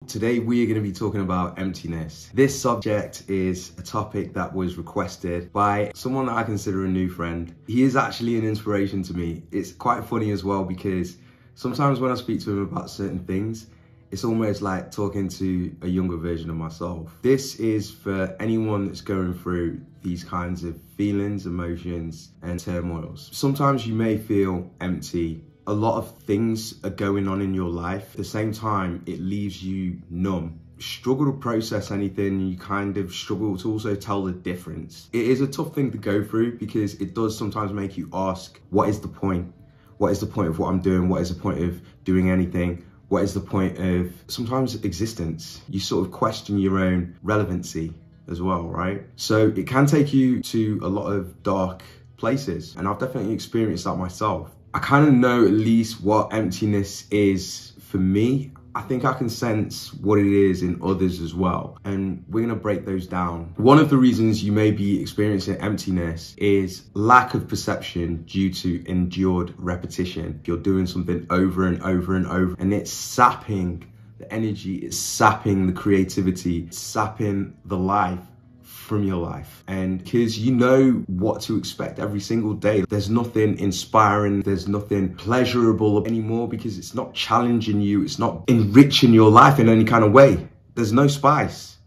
Today we are going to be talking about emptiness. This subject is a topic that was requested by someone that I consider a new friend. He is actually an inspiration to me. It's quite funny as well because sometimes when I speak to him about certain things, it's almost like talking to a younger version of myself. This is for anyone that's going through these kinds of feelings, emotions, and turmoils. Sometimes you may feel empty. A lot of things are going on in your life. At the same time, it leaves you numb. Struggle to process anything, you kind of struggle to also tell the difference. It is a tough thing to go through because it does sometimes make you ask, what is the point? What is the point of what I'm doing? What is the point of doing anything? What is the point of sometimes existence? You sort of question your own relevancy as well, right? So it can take you to a lot of dark places, and I've definitely experienced that myself. I kind of know at least what emptiness is for me. I think I can sense what it is in others as well. And we're gonna break those down. One of the reasons you may be experiencing emptiness is lack of perception due to endured repetition. You're doing something over and over and over, and it's sapping the energy, it's sapping the creativity, it's sapping the life from your life. And because you know what to expect every single day, there's nothing inspiring, there's nothing pleasurable anymore because it's not challenging you, it's not enriching your life in any kind of way. There's no spice.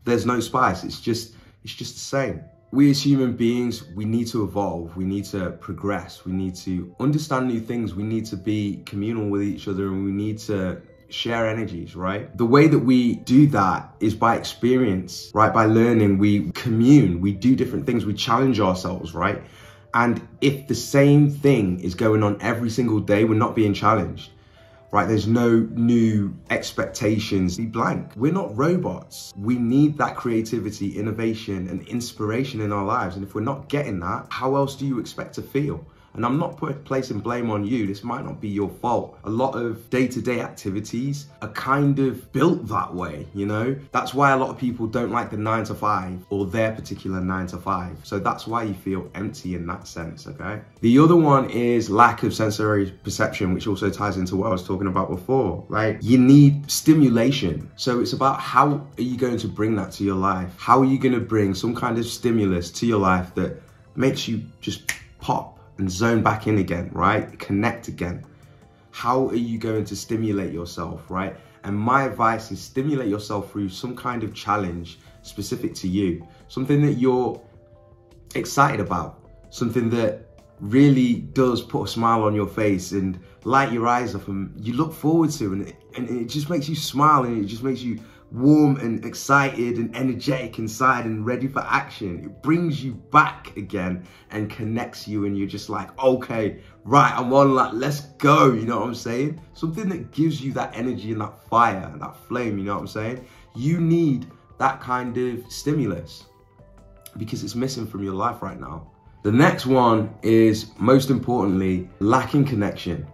There's no spice. It's just the same. We as human beings, we need to evolve, we need to progress, we need to understand new things, we need to be communal with each other, and we need to share energies, right? The way that we do that is by experience, right? By learning, we commune, we do different things, we challenge ourselves, right? And if the same thing is going on every single day, we're not being challenged, right? There's no new expectations. Be blank. We're not robots. We need that creativity, innovation, and inspiration in our lives. And if we're not getting that, how else do you expect to feel? And I'm not placing blame on you. This might not be your fault. A lot of day-to-day activities are kind of built that way, you know? That's why a lot of people don't like the 9 to 5 or their particular 9 to 5. So that's why you feel empty in that sense, okay? The other one is lack of sensory perception, which also ties into what I was talking about before. Like, you need stimulation. So it's about how are you going to bring that to your life? How are you going to bring some kind of stimulus to your life that makes you just pop and zone back in again, right? Connect again. How are you going to stimulate yourself, right? And my advice is stimulate yourself through some kind of challenge specific to you. Something that you're excited about. Something that really does put a smile on your face and light your eyes up and you look forward to, and it just makes you smile, and it just makes you warm and excited and energetic inside and ready for action. It brings you back again and connects you, and you're just like, okay, right, I'm on, like, let's go, you know what I'm saying? Something that gives you that energy and that fire and that flame, you know what I'm saying? You need that kind of stimulus because it's missing from your life right now. The next one is, most importantly, lacking connection.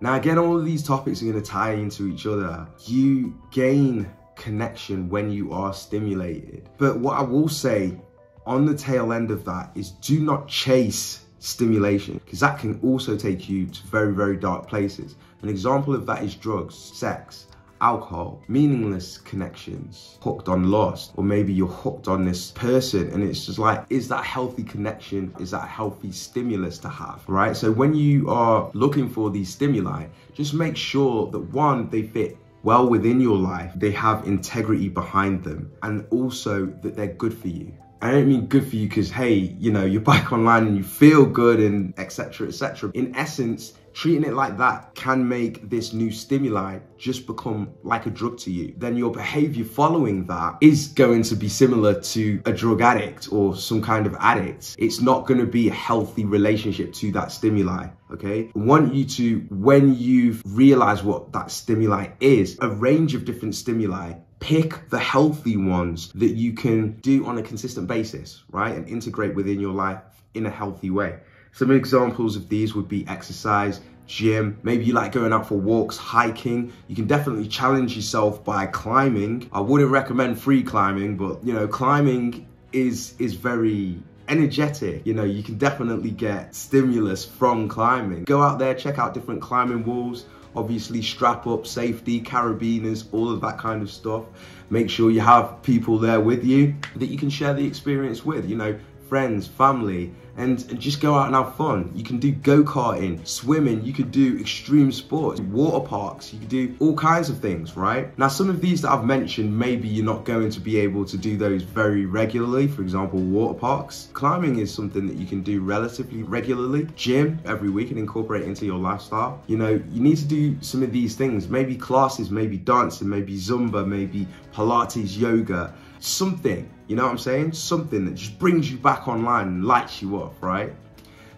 Now, again, all of these topics are going to tie into each other. You gain connection when you are stimulated. But what I will say on the tail end of that is do not chase stimulation, because that can also take you to very, very dark places. An example of that is drugs, sex, alcohol, meaningless connections, hooked on lust, or maybe you're hooked on this person and it's just like, is that healthy connection? Is that a healthy stimulus to have, right? So when you are looking for these stimuli, just make sure that one, they fit well within your life, they have integrity behind them, and also that they're good for you. I don't mean good for you because, hey, you know, you're back online and you feel good and etc, etc. In essence, treating it like that can make this new stimuli just become like a drug to you. Then your behavior following that is going to be similar to a drug addict or some kind of addict. It's not going to be a healthy relationship to that stimuli, okay? I want you to, when you've realized what that stimuli is, a range of different stimuli, pick the healthy ones that you can do on a consistent basis, right? And integrate within your life in a healthy way. Some examples of these would be exercise, gym, maybe you like going out for walks, hiking. You can definitely challenge yourself by climbing. I wouldn't recommend free climbing, but you know, climbing is very energetic. You know, you can definitely get stimulus from climbing. Go out there, check out different climbing walls, Obviously, strap up, safety, carabiners, all of that kind of stuff. Make sure you have people there with you that you can share the experience with, you know, friends, family, and just go out and have fun. You can do go-karting, swimming, you could do extreme sports, water parks, you could do all kinds of things, right? Now, some of these that I've mentioned, maybe you're not going to be able to do those very regularly. For example, water parks. Climbing is something that you can do relatively regularly. Gym every week and incorporate it into your lifestyle. You know, you need to do some of these things, maybe classes, maybe dancing, maybe Zumba, maybe Pilates, yoga, something, you know what I'm saying? Something that just brings you back online and lights you up, right?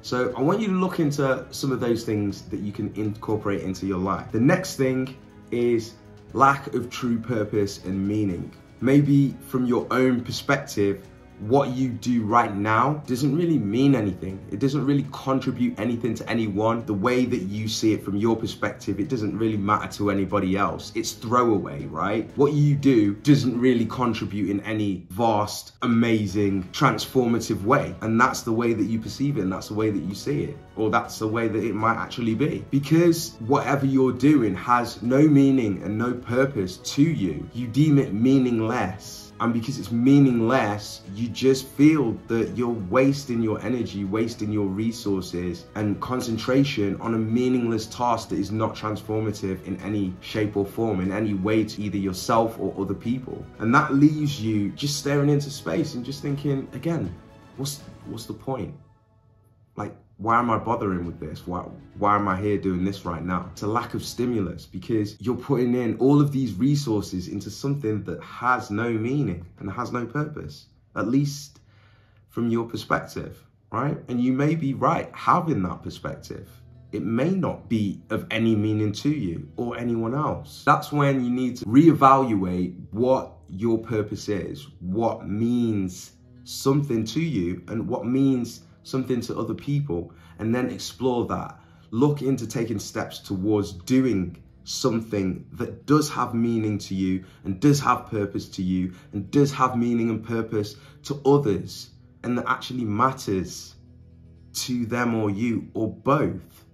So I want you to look into some of those things that you can incorporate into your life. The next thing is lack of true purpose and meaning. Maybe from your own perspective, what you do right now doesn't really mean anything. It doesn't really contribute anything to anyone. The way that you see it from your perspective, it doesn't really matter to anybody else. It's throwaway, right? What you do doesn't really contribute in any vast, amazing, transformative way. And that's the way that you perceive it, and that's the way that you see it. Or that's the way that it might actually be. Because whatever you're doing has no meaning and no purpose to you, you deem it meaningless. And because it's meaningless, you just feel that you're wasting your energy, wasting your resources and concentration on a meaningless task that is not transformative in any shape or form, in any way to either yourself or other people. And that leaves you just staring into space and just thinking, again, what's the point? Like, why am I bothering with this? Why am I here doing this right now? It's a lack of stimulus because you're putting in all of these resources into something that has no meaning and has no purpose, at least from your perspective, right? And you may be right having that perspective. It may not be of any meaning to you or anyone else. That's when you need to reevaluate what your purpose is, what means something to you and what means something to other people, and then explore that. Look into taking steps towards doing something that does have meaning to you and does have purpose to you and does have meaning and purpose to others and that actually matters to them or you or both.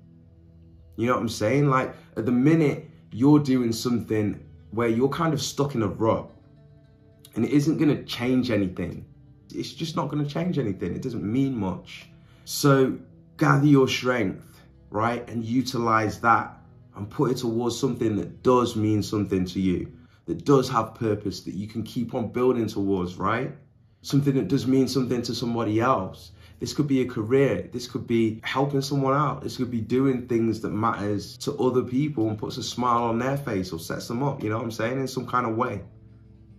You know what I'm saying? Like, at the minute you're doing something where you're kind of stuck in a rut and it isn't going to change anything. It's just not going to change anything. It doesn't mean much. So gather your strength, right? And utilize that and put it towards something that does mean something to you, that does have purpose, that you can keep on building towards, right? Something that does mean something to somebody else. This could be a career. This could be helping someone out. This could be doing things that matters to other people and puts a smile on their face or sets them up, you know what I'm saying? In some kind of way,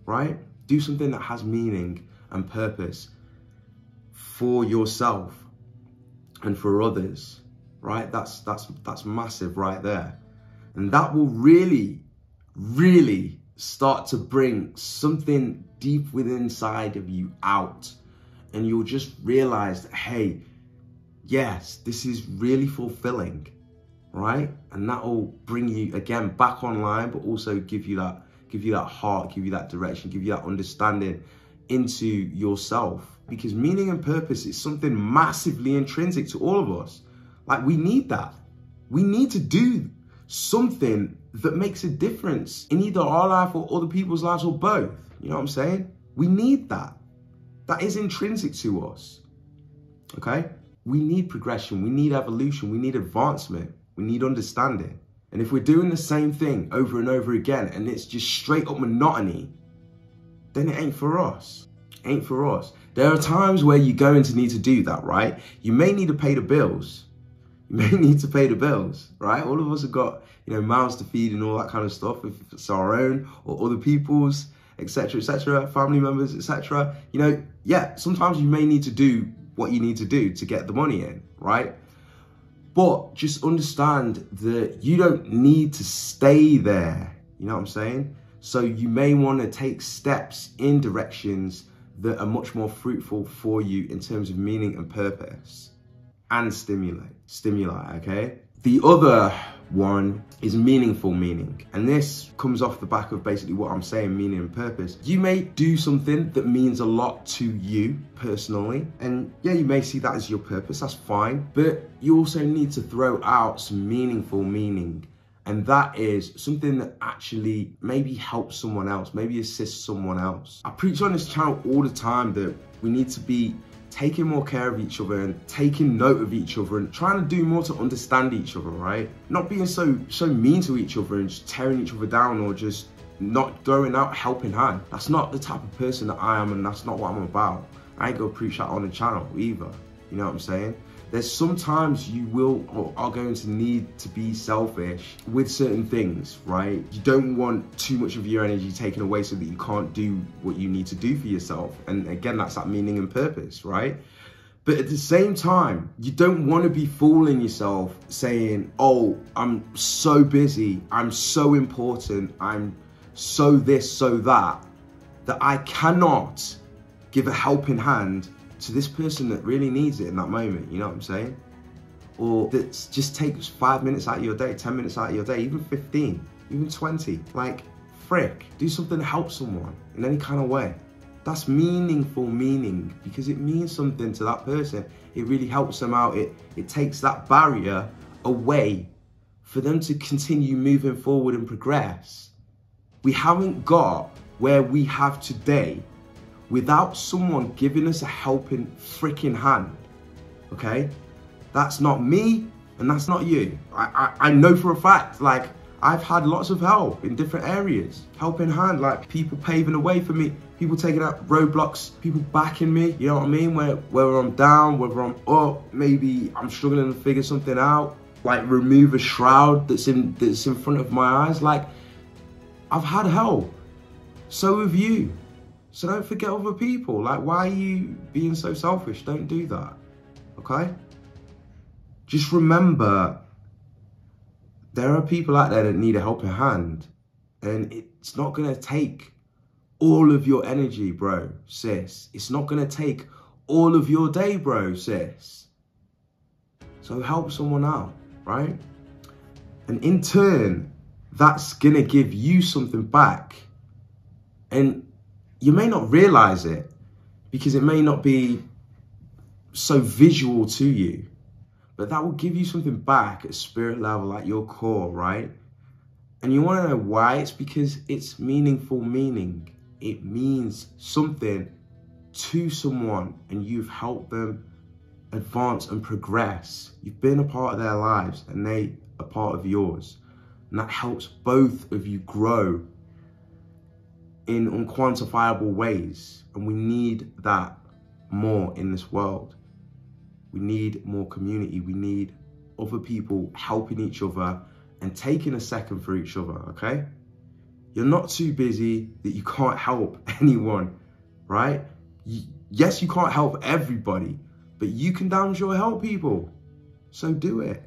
right? Do something that has meaning and purpose for yourself and for others, right? That's massive right there. And that will really, really start to bring something deep within inside of you out. And you'll just realize that, hey, yes, this is really fulfilling, right? And that will bring you again back online, but also give you that heart, give you that direction, give you that understanding into yourself. Because meaning and purpose is something massively intrinsic to all of us. Like, we need that. We need to do something that makes a difference in either our life or other people's lives or both. You know what I'm saying? We need that. That is intrinsic to us, okay? We need progression, we need evolution, we need advancement, we need understanding. And if we're doing the same thing over and over again and it's just straight up monotony, then it ain't for us. Ain't for us. There are times where you're going to need to do that, right? You may need to pay the bills. You may need to pay the bills, right? All of us have got, you know, mouths to feed and all that kind of stuff, if it's our own or other people's, etc., family members, etc. You know, yeah, sometimes you may need to do what you need to do to get the money in, right? But just understand that you don't need to stay there. You know what I'm saying? So you may want to take steps in directions that are much more fruitful for you in terms of meaning and purpose and stimuli, okay? The other one is meaningful meaning. And this comes off the back of basically what I'm saying, meaning and purpose. You may do something that means a lot to you personally. And yeah, you may see that as your purpose, that's fine. But you also need to throw out some meaningful meaning And that is something that actually maybe helps someone else, maybe assists someone else. I preach on this channel all the time that we need to be taking more care of each other and taking note of each other and trying to do more to understand each other, right? Not being so mean to each other and just tearing each other down or just not going out helping hand. That's not the type of person that I am, and that's not what I'm about. I ain't gonna preach that on the channel either. You know what I'm saying? There's sometimes you will or are going to need to be selfish with certain things, right? You don't want too much of your energy taken away so that you can't do what you need to do for yourself. And again, that's that meaning and purpose, right? But at the same time, you don't want to be fooling yourself saying, oh, I'm so busy, I'm so important, I'm so this, so that I cannot give a helping hand to this person that really needs it in that moment, you know what I'm saying? Or that just takes 5 minutes out of your day, 10 minutes out of your day, even 15, even 20. Like, frick, do something to help someone in any kind of way. That's meaningful meaning, because it means something to that person. It really helps them out. It takes that barrier away for them to continue moving forward and progress. We haven't got where we have today without someone giving us a helping freaking hand, okay? That's not me, and that's not you. I know for a fact, like, I've had lots of help in different areas. Helping hand, like people paving the way for me, people taking out roadblocks, people backing me, you know what I mean? Whether I'm down, whether I'm up, maybe I'm struggling to figure something out, like remove a shroud that's in front of my eyes. Like, I've had help, so have you. So don't forget other people. Like, why are you being so selfish? Don't do that, okay? Just remember, there are people out there that need a helping hand, and it's not gonna take all of your energy, bro, sis. It's not gonna take all of your day, bro, sis. So help someone out, right? And in turn, that's gonna give you something back. And you may not realize it because it may not be so visual to you, but that will give you something back at spirit level, at your core, right? And you want to know why? It's because it's meaningful meaning. It means something to someone, and you've helped them advance and progress. You've been a part of their lives, and they are part of yours. And that helps both of you grow in unquantifiable ways. And we need that more in this world. We need more community. We need other people helping each other and taking a second for each other, okay? You're not too busy that you can't help anyone, right? Yes, you can't help everybody, but you can damn sure help people. So do it,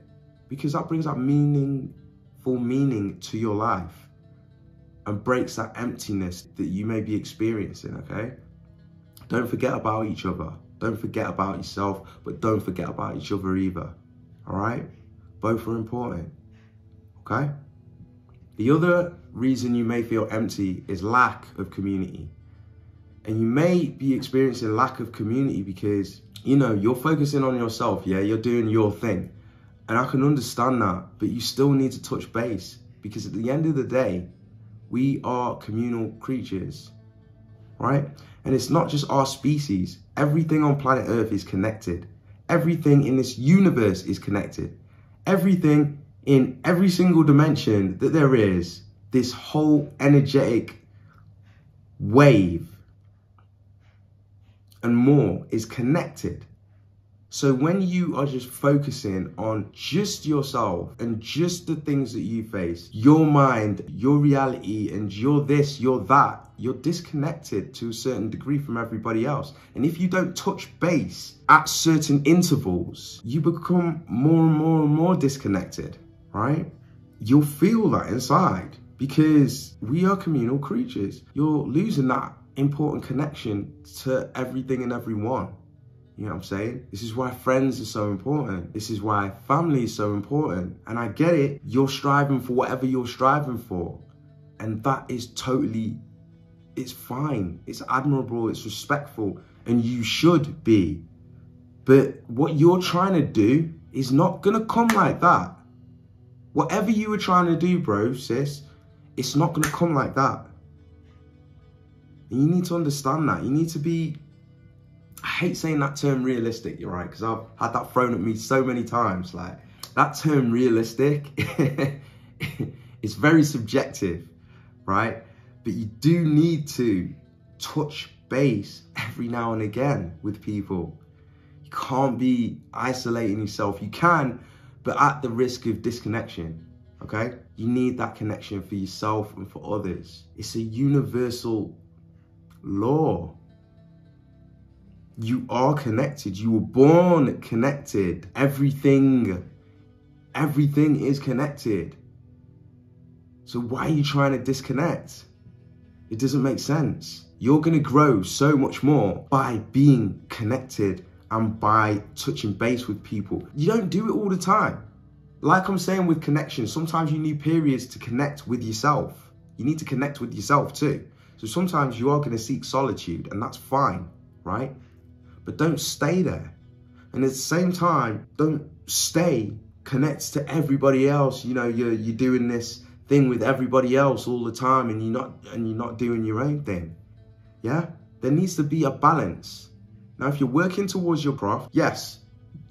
because that brings that meaningful meaning to your life and breaks that emptiness that you may be experiencing, okay? Don't forget about each other. Don't forget about yourself, but don't forget about each other either, all right? Both are important, okay? The other reason you may feel empty is lack of community. And you may be experiencing lack of community because, you know, you're focusing on yourself, yeah? You're doing your thing. And I can understand that, but you still need to touch base, because at the end of the day, we are communal creatures, right? And it's not just our species. Everything on planet Earth is connected. Everything in this universe is connected. Everything in every single dimension that there is, this whole energetic wave and more is connected. So when you are just focusing on just yourself and just the things that you face, your mind, your reality, and you're this, you're that, you're disconnected to a certain degree from everybody else. And if you don't touch base at certain intervals, you become more and more and more disconnected, right? You'll feel that inside, because we are communal creatures. You're losing that important connection to everything and everyone. You know what I'm saying? This is why friends are so important. This is why family is so important. And I get it. You're striving for whatever you're striving for. And that is totally, it's fine. It's admirable. It's respectful. And you should be. But what you're trying to do is not going to come like that. Whatever you were trying to do, bro, sis, it's not going to come like that. And you need to understand that. You need to be, I hate saying that term realistic, you're right, because I've had that thrown at me so many times. Like, that term realistic, it's very subjective, right? But you do need to touch base every now and again with people. You can't be isolating yourself. You can, but at the risk of disconnection, okay? You need that connection for yourself and for others. It's a universal law. You are connected. You were born connected. Everything is connected. So why are you trying to disconnect? It doesn't make sense. You're going to grow so much more by being connected and by touching base with people. You don't do it all the time. Like I'm saying with connection, sometimes you need periods to connect with yourself. You need to connect with yourself too. So sometimes you are going to seek solitude, and that's fine, right? But don't stay there. And at the same time, don't stay connected to everybody else. You know, you're doing this thing with everybody else all the time, and you're not doing your own thing. Yeah? There needs to be a balance. Now, if you're working towards your craft, yes,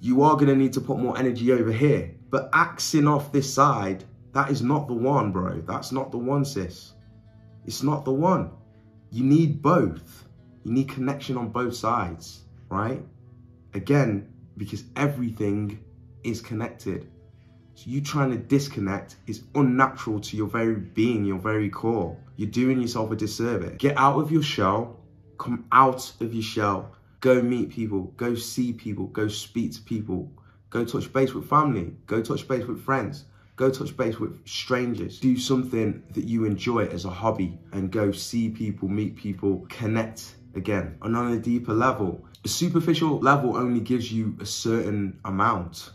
you are going to need to put more energy over here. But axing off this side, that is not the one, bro. That's not the one, sis. It's not the one. You need both. You need connection on both sides, right? Again, because everything is connected. So you trying to disconnect is unnatural to your very being, your very core. You're doing yourself a disservice. Get out of your shell. Come out of your shell. Go meet people. Go see people. Go speak to people. Go touch base with family. Go touch base with friends. Go touch base with strangers. Do something that you enjoy as a hobby and go see people, meet people, connect again. And on a deeper level, a superficial level only gives you a certain amount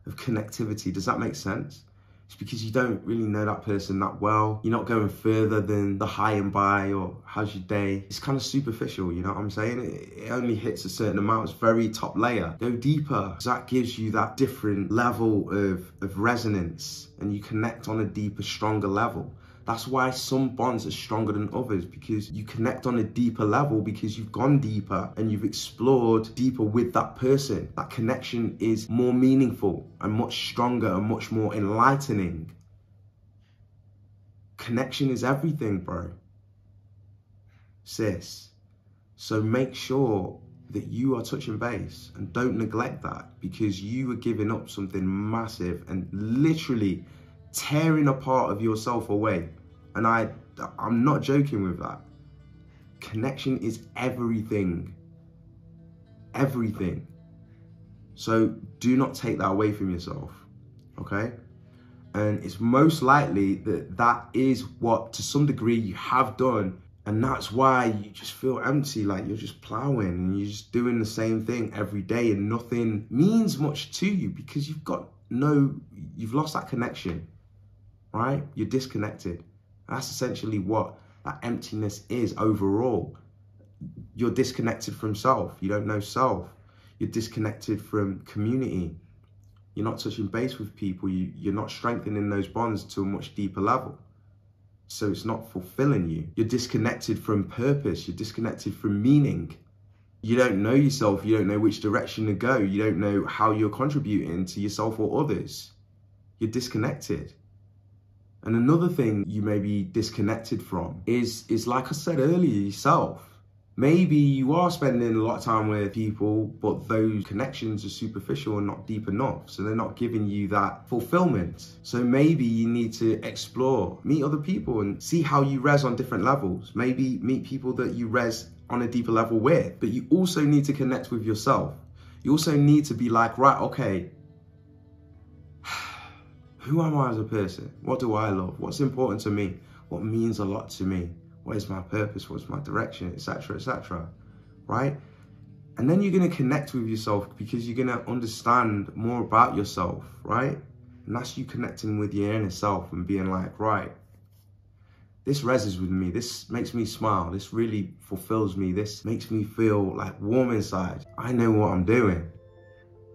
of connectivity. Does that make sense? It's because you don't really know that person that well. You're not going further than the hi and bye or how's your day. It's kind of superficial, you know what I'm saying? It only hits a certain amount. It's very top layer. Go deeper. That gives you that different level of resonance, and you connect on a deeper, stronger level. That's why some bonds are stronger than others, because you connect on a deeper level because you've gone deeper and you've explored deeper with that person. That connection is more meaningful and much stronger and much more enlightening. Connection is everything, bro. Sis. So make sure that you are touching base and don't neglect that, because you are giving up something massive and literally tearing a part of yourself away. And I'm not joking with that. Connection is everything. Everything. So do not take that away from yourself, okay? And it's most likely that that is what, to some degree, you have done. And that's why you just feel empty, like you're just plowing and you're just doing the same thing every day and nothing means much to you because you've lost that connection. Right? You're disconnected. That's essentially what that emptiness is overall. You're disconnected from self. You don't know self. You're disconnected from community. You're not touching base with people. You're not strengthening those bonds to a much deeper level. So it's not fulfilling you. You're disconnected from purpose. You're disconnected from meaning. You don't know yourself. You don't know which direction to go. You don't know how you're contributing to yourself or others. You're disconnected. And another thing you may be disconnected from is like I said earlier, yourself. Maybe you are spending a lot of time with people, but those connections are superficial and not deep enough. So they're not giving you that fulfillment. So maybe you need to explore, meet other people and see how you res on different levels. Maybe meet people that you res on a deeper level with. But you also need to connect with yourself. You also need to be like, right, okay, who am I as a person? What do I love? What's important to me? What means a lot to me? What is my purpose? What's my direction? Etc., right? And then you're going to connect with yourself because you're going to understand more about yourself, right? And that's you connecting with your inner self and being like, right, this resonates with me. This makes me smile. This really fulfills me. This makes me feel like warm inside. I know what I'm doing,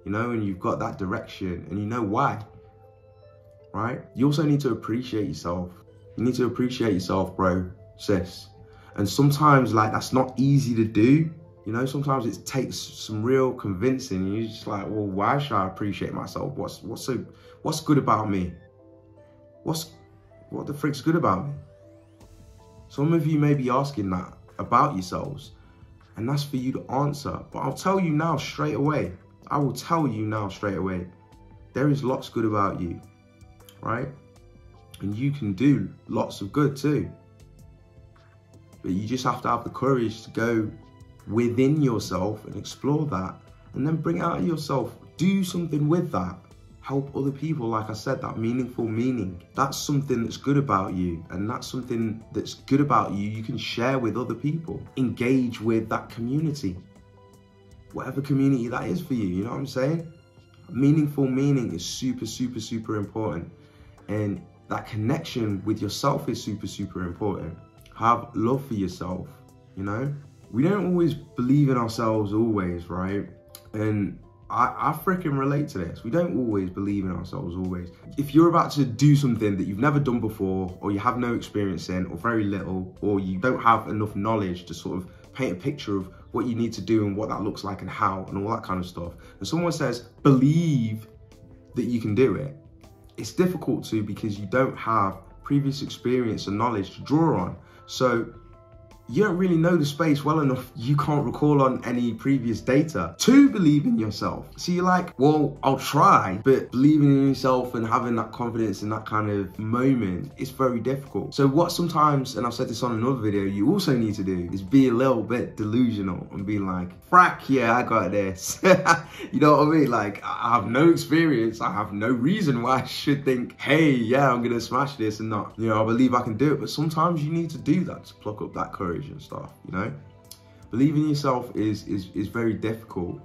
you know, and you've got that direction and you know why. right? You also need to appreciate yourself. You need to appreciate yourself, bro, sis. And sometimes, like, that's not easy to do. You know, sometimes it takes some real convincing. And you're just like, well, why should I appreciate myself? What's good about me? What the frick's good about me? Some of you may be asking that about yourselves, and that's for you to answer. But I'll tell you now straight away. I will tell you now straight away. There is lots good about you, right? And you can do lots of good too. But you just have to have the courage to go within yourself and explore that, and then bring it out of yourself. Do something with that. Help other people, like I said, that meaningful meaning. That's something that's good about you, and that's something that's good about you can share with other people. Engage with that community. Whatever community that is for you, you know what I'm saying? Meaningful meaning is super, super, super important. And that connection with yourself is super, super important. Have love for yourself, you know? We don't always believe in ourselves always, right? And I freaking relate to this. We don't always believe in ourselves always. If you're about to do something that you've never done before, or you have no experience in, or very little, or you don't have enough knowledge to sort of paint a picture of what you need to do and what that looks like and how and all that kind of stuff, and someone says, believe that you can do it, it's difficult to, because you don't have previous experience and knowledge to draw on. So you don't really know the space well enough. You can't recall on any previous data to believe in yourself. So you're like, well, I'll try, but believing in yourself and having that confidence in that kind of moment is very difficult. So what sometimes, and I've said this on another video, you also need to do is be a little bit delusional and be like, frack, yeah, I got this. You know what I mean? Like, I have no experience. I have no reason why I should think, hey, yeah, I'm gonna smash this and not, you know, I believe I can do it. But sometimes you need to do that to pluck up that courage and stuff, you know? Believing in yourself is very difficult,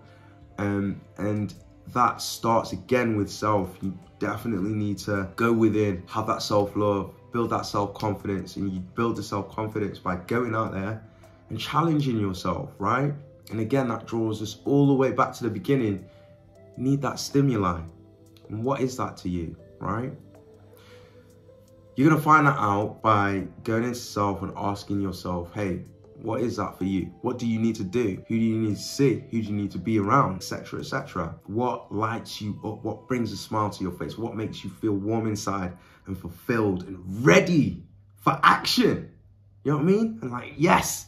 and that starts again with self. You definitely need to go within, have that self-love, build that self-confidence, and you build the self-confidence by going out there and challenging yourself, right? And again, that draws us all the way back to the beginning. You need that stimuli. And what is that to you, right? You're gonna find that out by going into self and asking yourself, hey, what is that for you? What do you need to do? Who do you need to see? Who do you need to be around, etc., etc.? What lights you up? What brings a smile to your face? What makes you feel warm inside and fulfilled and ready for action? You know what I mean? And like, yes,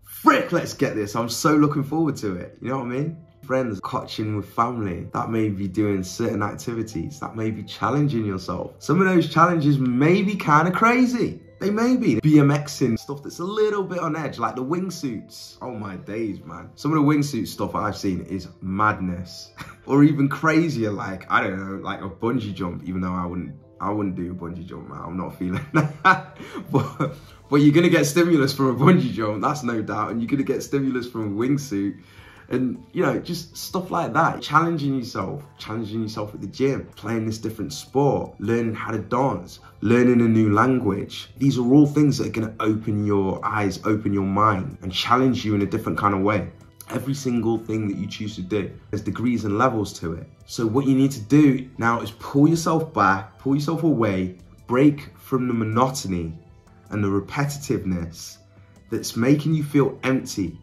frick, let's get this. I'm so looking forward to it. You know what I mean? Friends, coaching with family, that may be doing certain activities, that may be challenging yourself. Some of those challenges may be kind of crazy. They may be BMXing, stuff that's a little bit on edge, like the wingsuits. Oh my days, man. Some of the wingsuit stuff I've seen is madness. Or even crazier, like, I don't know, like a bungee jump, even though I wouldn't do a bungee jump, man. I'm not feeling that. But you're gonna get stimulus from a bungee jump, that's no doubt. And you're gonna get stimulus from a wingsuit. And, you know, just stuff like that. Challenging yourself at the gym, playing this different sport, learning how to dance, learning a new language. These are all things that are gonna open your eyes, open your mind, and challenge you in a different kind of way. Every single thing that you choose to do, there's degrees and levels to it. So what you need to do now is pull yourself back, pull yourself away, break from the monotony and the repetitiveness that's making you feel empty.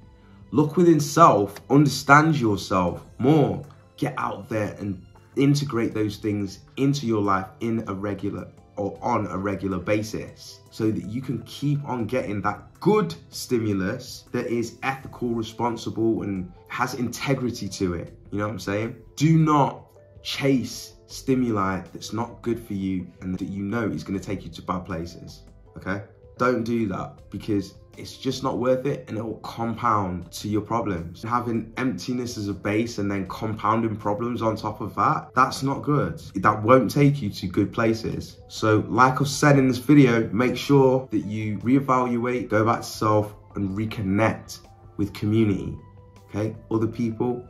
Look within self, understand yourself more, get out there and integrate those things into your life in a regular or on a regular basis, so that you can keep on getting that good stimulus that is ethical, responsible, and has integrity to it. You know what I'm saying? Do not chase stimuli that's not good for you and that you know is going to take you to bad places, okay? Don't do that, because it's just not worth it, and it will compound to your problems. Having emptiness as a base and then compounding problems on top of that, that's not good. That won't take you to good places. So like I've said in this video, make sure that you reevaluate, go back to self, and reconnect with community, okay? Other people,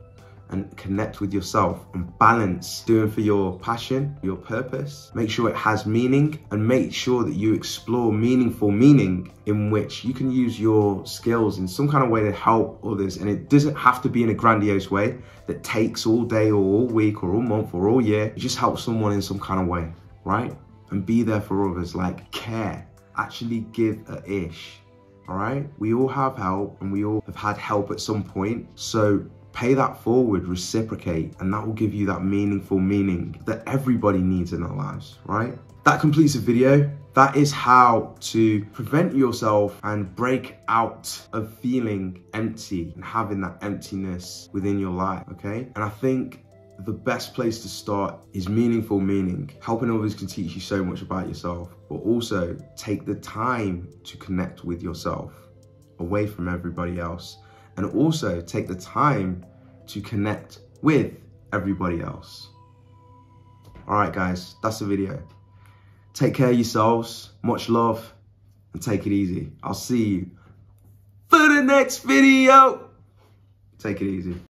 and connect with yourself and balance doing for your passion, your purpose. Make sure it has meaning, and make sure that you explore meaningful meaning in which you can use your skills in some kind of way to help others. And it doesn't have to be in a grandiose way that takes all day or all week or all month or all year. It just helps someone in some kind of way, right? and be there for others, like care, actually give a ish, all right? We all have help and we all have had help at some point. So pay that forward, reciprocate, and that will give you that meaningful meaning that everybody needs in their lives, right? That completes the video. That is how to prevent yourself and break out of feeling empty and having that emptiness within your life, okay? And I think the best place to start is meaningful meaning. Helping others can teach you so much about yourself, but also take the time to connect with yourself away from everybody else. And also take the time to connect with everybody else. All right, guys, that's the video. Take care of yourselves, much love, and take it easy. I'll see you for the next video. Take it easy.